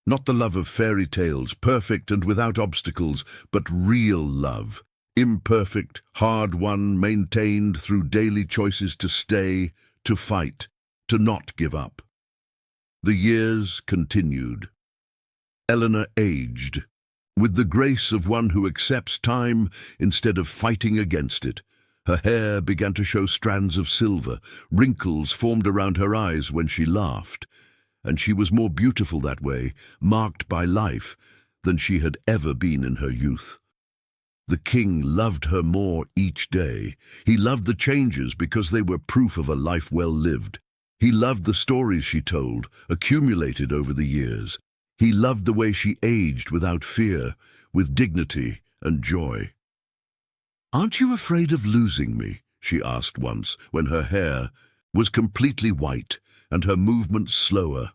Not the love of fairy tales, perfect and without obstacles, but real love, imperfect, hard-won, maintained through daily choices to stay, to fight, to not give up. The years continued. Eleanor aged, with the grace of one who accepts time instead of fighting against it. Her hair began to show strands of silver, wrinkles formed around her eyes when she laughed, and she was more beautiful that way, marked by life, than she had ever been in her youth. The king loved her more each day. He loved the changes because they were proof of a life well lived. He loved the stories she told, accumulated over the years. He loved the way she aged without fear, with dignity and joy. "Aren't you afraid of losing me?" she asked once, when her hair was completely white and her movements slower.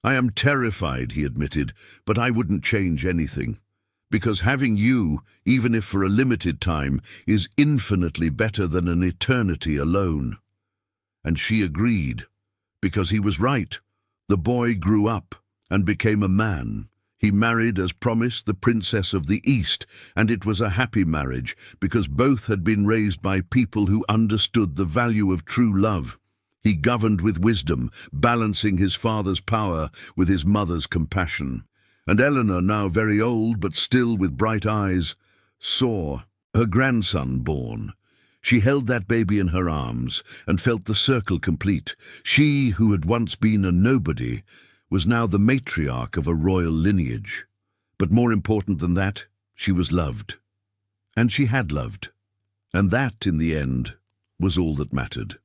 "I am terrified," he admitted, "but I wouldn't change anything. Because having you, even if for a limited time, is infinitely better than an eternity alone." And she agreed, because he was right. The boy grew up and became a man. He married, as promised, the Princess of the East, and it was a happy marriage, because both had been raised by people who understood the value of true love. He governed with wisdom, balancing his father's power with his mother's compassion. And Eleanor, now very old but still with bright eyes, saw her grandson born. She held that baby in her arms and felt the circle complete. She, who had once been a nobody, was now the matriarch of a royal lineage. But more important than that, she was loved. And she had loved. And that, in the end, was all that mattered.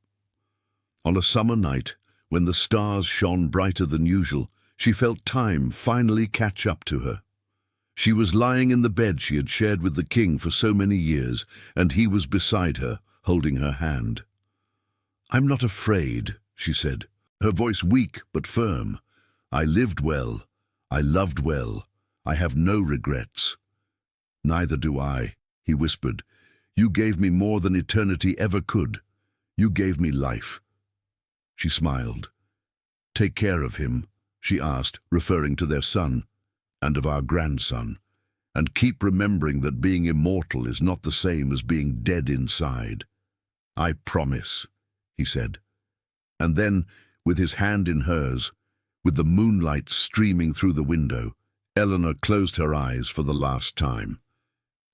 On a summer night, when the stars shone brighter than usual, she felt time finally catch up to her. She was lying in the bed she had shared with the king for so many years, and he was beside her, holding her hand. "I'm not afraid," she said, her voice weak but firm. "I lived well. I loved well. I have no regrets." "Neither do I," he whispered. "You gave me more than eternity ever could. You gave me life." She smiled. "Take care of him," she asked, referring to their son, "and of our grandson. And keep remembering that being immortal is not the same as being dead inside." "I promise," he said. And then, with his hand in hers, with the moonlight streaming through the window, Eleanor closed her eyes for the last time.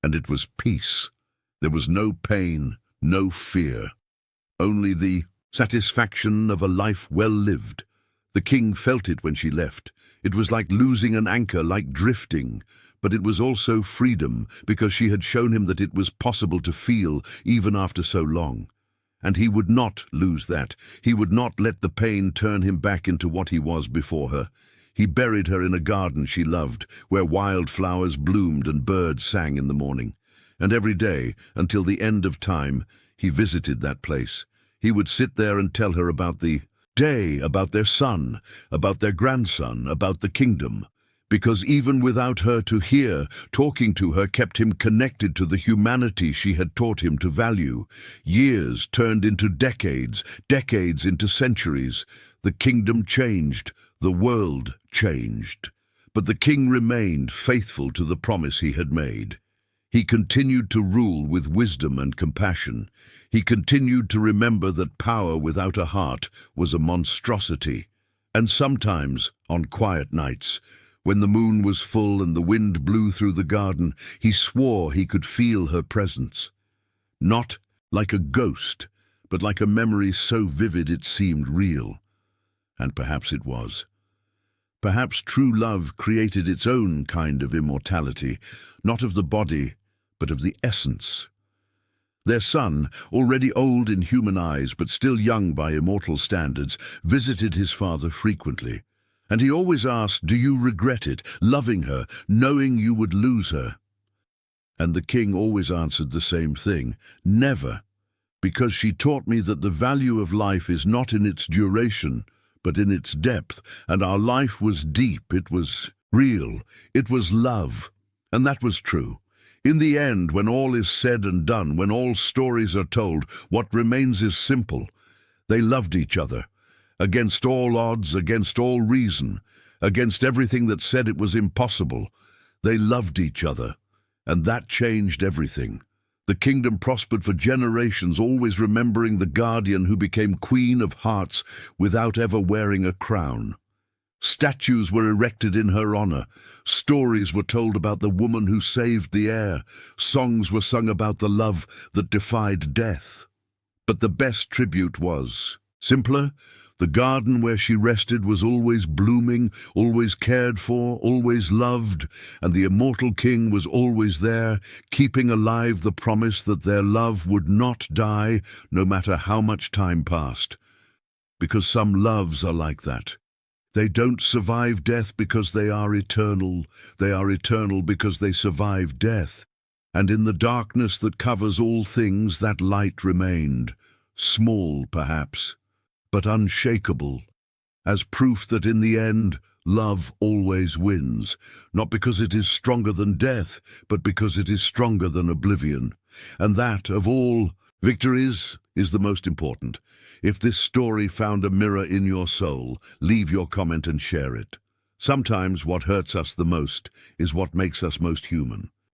And it was peace. There was no pain, no fear. Only the satisfaction of a life well lived. The king felt it when she left. It was like losing an anchor, like drifting. But it was also freedom, because she had shown him that it was possible to feel even after so long. And he would not lose that. He would not let the pain turn him back into what he was before her. He buried her in a garden she loved, where wildflowers bloomed and birds sang in the morning. And every day, until the end of time, he visited that place. He would sit there and tell her about the day, about their son, about their grandson, about the kingdom. Because even without her to hear, talking to her kept him connected to the humanity she had taught him to value. Years turned into decades, decades into centuries. The kingdom changed, the world changed. But the king remained faithful to the promise he had made. He continued to rule with wisdom and compassion. He continued to remember that power without a heart was a monstrosity. And sometimes, on quiet nights, when the moon was full and the wind blew through the garden, he swore he could feel her presence. Not like a ghost, but like a memory so vivid it seemed real. And perhaps it was. Perhaps true love created its own kind of immortality, not of the body, but of the essence. Their son, already old in human eyes but still young by immortal standards, visited his father frequently. And he always asked, "Do you regret it, loving her, knowing you would lose her?" And the king always answered the same thing, "Never, because she taught me that the value of life is not in its duration, but in its depth, and our life was deep, it was real, it was love." And that was true. In the end, when all is said and done, when all stories are told, what remains is simple. They loved each other. Against all odds, against all reason, against everything that said it was impossible, they loved each other, and that changed everything. The kingdom prospered for generations, always remembering the guardian who became Queen of Hearts without ever wearing a crown. Statues were erected in her honor. Stories were told about the woman who saved the air. Songs were sung about the love that defied death. But the best tribute was simpler. The garden where she rested was always blooming, always cared for, always loved, and the immortal king was always there, keeping alive the promise that their love would not die, no matter how much time passed. Because some loves are like that. They don't survive death because they are eternal because they survive death. And in the darkness that covers all things, that light remained, small perhaps, but unshakable, as proof that in the end, love always wins, not because it is stronger than death, but because it is stronger than oblivion. And that, of all victories, is the most important. If this story found a mirror in your soul, leave your comment and share it. Sometimes what hurts us the most is what makes us most human.